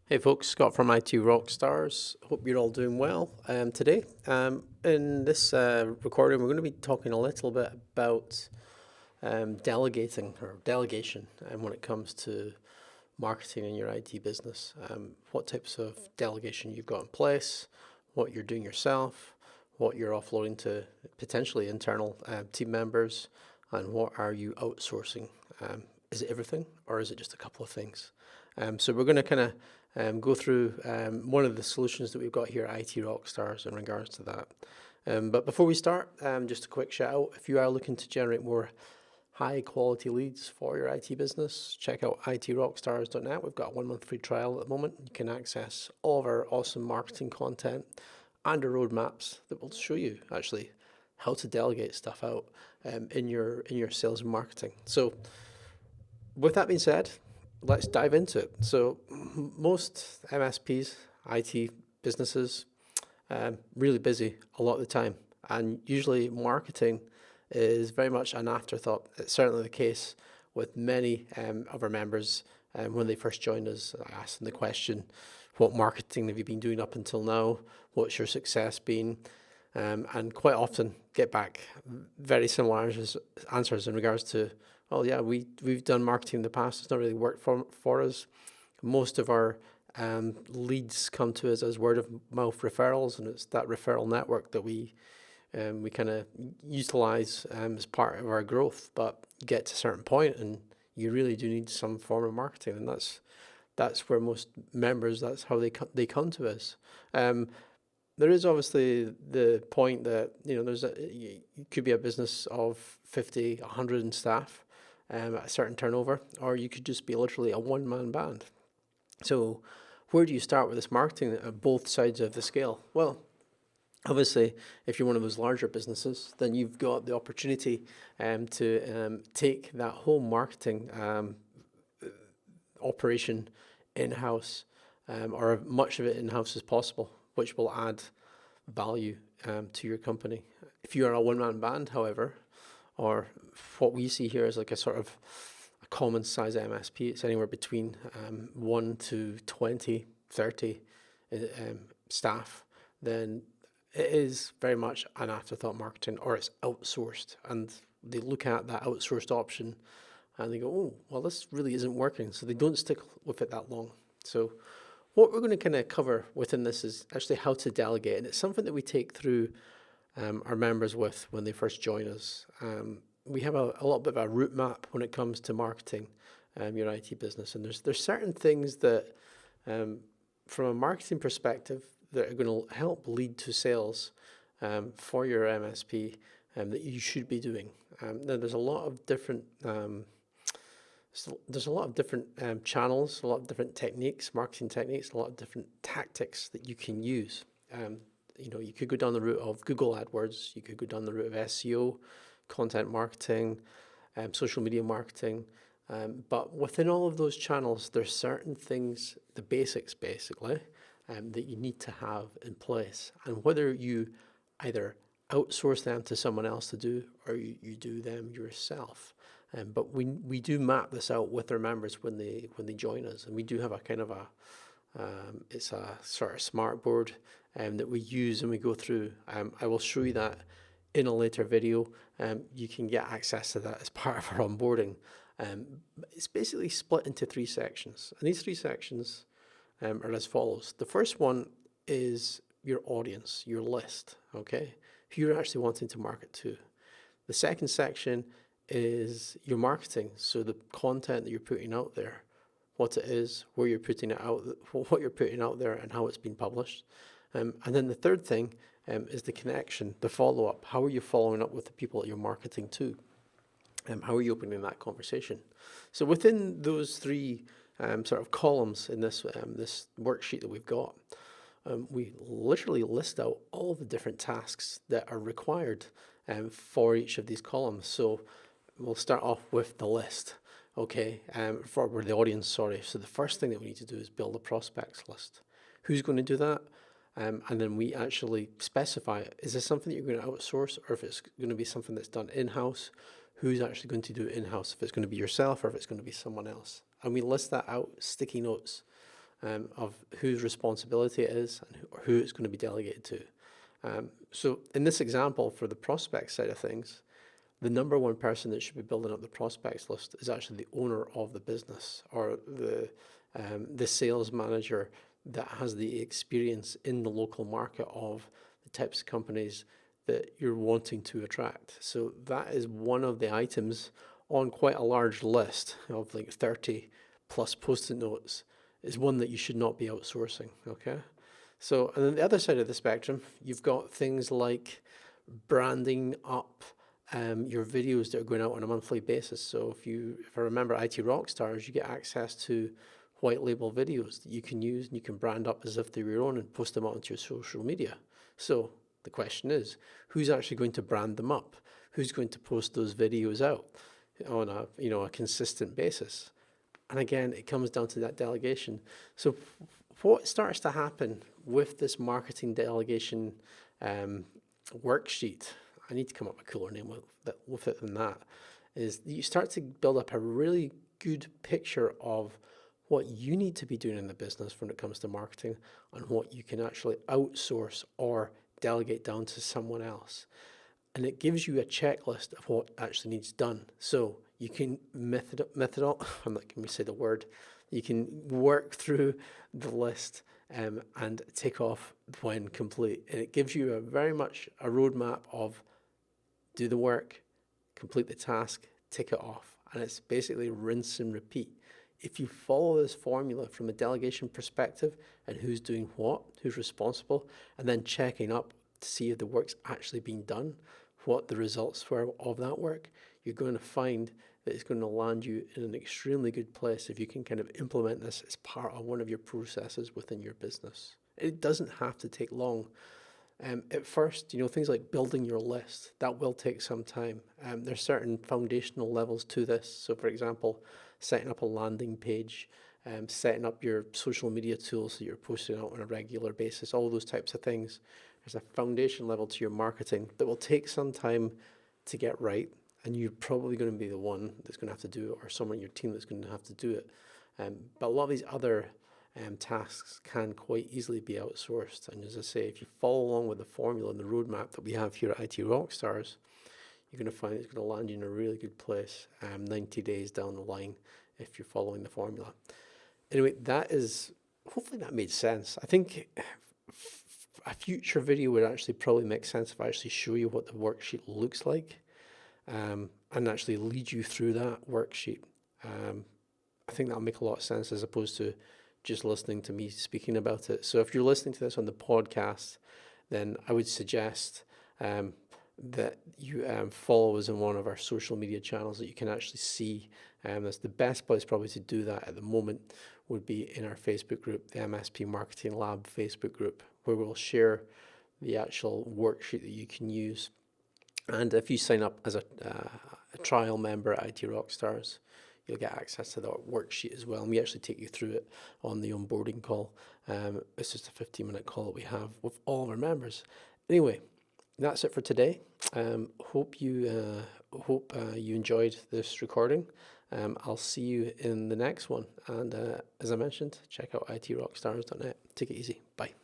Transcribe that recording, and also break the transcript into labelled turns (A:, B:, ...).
A: Hey folks, Scott from IT Rockstars. Hope you're all doing well today. In this recording, we're going to be talking a little bit about delegating or delegation when it comes to marketing in your IT business. What types of delegation you've got in place, what you're doing yourself, what you're offloading to potentially internal team members, and what are you outsourcing. Is it everything or is it just a couple of things? So we're going to kind of go through one of the solutions that we've got here at IT Rockstars in regards to that. But before we start, just a quick shout out. If you are looking to generate more high quality leads for your IT business, check out itrockstars.net. We've got a 1 month free trial at the moment. You can access all of our awesome marketing content and our roadmaps that will show you actually how to delegate stuff out in your sales and marketing. So with that being said, let's dive into it. So most MSPs, IT businesses, really busy a lot of the time, and usually marketing is very much an afterthought. It's certainly the case with many of our members. When they first joined us, I asked them the question, what marketing have you been doing up until now? What's your success been? And quite often get back very similar answers in regards to, oh yeah, we've done marketing in the past. It's not really worked for us. Most of our leads come to us as word of mouth referrals, and it's that referral network that we kind of utilize as part of our growth. But you get to a certain point, and you really do need some form of marketing, and that's where most members, that's how they come to us. There is obviously the point that you could be a business of 50, 100 staff at a certain turnover, or you could just be literally a one-man band. So where do you start with this marketing at both sides of the scale? Well, obviously, if you're one of those larger businesses, then you've got the opportunity to take that whole marketing operation in-house, or much of it in-house as possible, which will add value to your company. If you are a one-man band, however, or what we see here is like a sort of a common size MSP, it's anywhere between 1 to 20, 30 staff, then it is very much an afterthought marketing, or it's outsourced. And they look at that outsourced option and they go, oh, well, this really isn't working. So they don't stick with it that long. So what we're going to kind of cover within this is actually how to delegate. And it's something that we take through our members with when they first join us. We have a little bit of a route map when it comes to marketing your IT business. And there's certain things that, from a marketing perspective, that are going to help lead to sales for your MSP that you should be doing. Now, there's a lot of different channels, a lot of different techniques, marketing techniques, a lot of different tactics that you can use. You could go down the route of Google AdWords, you could go down the route of SEO, content marketing, social media marketing. But within all of those channels, there's certain things, the basics basically, that you need to have in place. And whether you either outsource them to someone else to do, or you do them yourself. But we do map this out with our members when they join us, and we do have a kind of it's a sort of smart board that we use and we go through. I will show you that in a later video. You can get access to that as part of our onboarding. It's basically split into 3 sections, and these 3 sections are as follows. The first one is your audience, your list, okay? Who you're actually wanting to market to. The second section is your marketing, so the content that you're putting out there, what it is, where you're putting it out, what you're putting out there, and how it's been published. And then the third thing is the connection, the follow-up. How are you following up with the people that you're marketing to? How are you opening that conversation? So within those 3 sort of columns in this this worksheet that we've got, we literally list out all the different tasks that are required for each of these columns. So we'll start off with the list, okay, for the audience, sorry. So the first thing that we need to do is build a prospects list. Who's going to do that? And then we actually specify, is this something that you're going to outsource, or if it's going to be something that's done in-house? Who's actually going to do it in-house, if it's going to be yourself or if it's going to be someone else? And we list that out, sticky notes, of whose responsibility it is and who it's going to be delegated to. So in this example, for the prospect side of things, the number one person that should be building up the prospects list is actually the owner of the business, or the sales manager that has the experience in the local market of the types of companies that you're wanting to attract. So that is one of the items on quite a large list of like 30 plus post-it notes, is one that you should not be outsourcing, okay? So, and then the other side of the spectrum, you've got things like branding up your videos that are going out on a monthly basis. So if I remember IT Rockstars, you get access to white label videos that you can use and you can brand up as if they're your own and post them out onto your social media. So the question is, who's actually going to brand them up? Who's going to post those videos out on a consistent basis? And again, it comes down to that delegation. So what starts to happen with this marketing delegation worksheet, I need to come up with a cooler name with it than that, is you start to build up a really good picture of what you need to be doing in the business when it comes to marketing and what you can actually outsource or delegate down to someone else. And it gives you a checklist of what actually needs done. So you can I'm not going to say the word, you can work through the list and tick off when complete. And it gives you very much a roadmap of do the work, complete the task, tick it off. And it's basically rinse and repeat. If you follow this formula from a delegation perspective and who's doing what, who's responsible, and then checking up to see if the work's actually being done, what the results were of that work, you're going to find that it's going to land you in an extremely good place if you can kind of implement this as part of one of your processes within your business. It doesn't have to take long. At first, things like building your list, that will take some time. There's certain foundational levels to this. So for example, setting up a landing page, setting up your social media tools that you're posting out on a regular basis, all those types of things. There's a foundation level to your marketing that will take some time to get right, and you're probably going to be the one that's going to have to do it, or someone in your team that's going to have to do it. But a lot of these other tasks can quite easily be outsourced. And as I say, if you follow along with the formula and the roadmap that we have here at IT Rockstars, you're going to find it's going to land you in a really good place 90 days down the line if you're following the formula. Anyway, hopefully that made sense. I think a future video would actually probably make sense if I actually show you what the worksheet looks like and actually lead you through that worksheet. I think that'll make a lot of sense as opposed to just listening to me speaking about it. So if you're listening to this on the podcast, then I would suggest that you follow us on one of our social media channels that you can actually see. That's the best place probably to do that at the moment would be in our Facebook group, the MSP Marketing Lab Facebook group, where we'll share the actual worksheet that you can use. And if you sign up as a trial member at IT Rockstars, you'll get access to that worksheet as well. And we actually take you through it on the onboarding call. It's just a 15-minute call that we have with all of our members. Anyway, that's it for today. Hope you enjoyed this recording. I'll see you in the next one. And as I mentioned, check out itrockstars.net. Take it easy. Bye.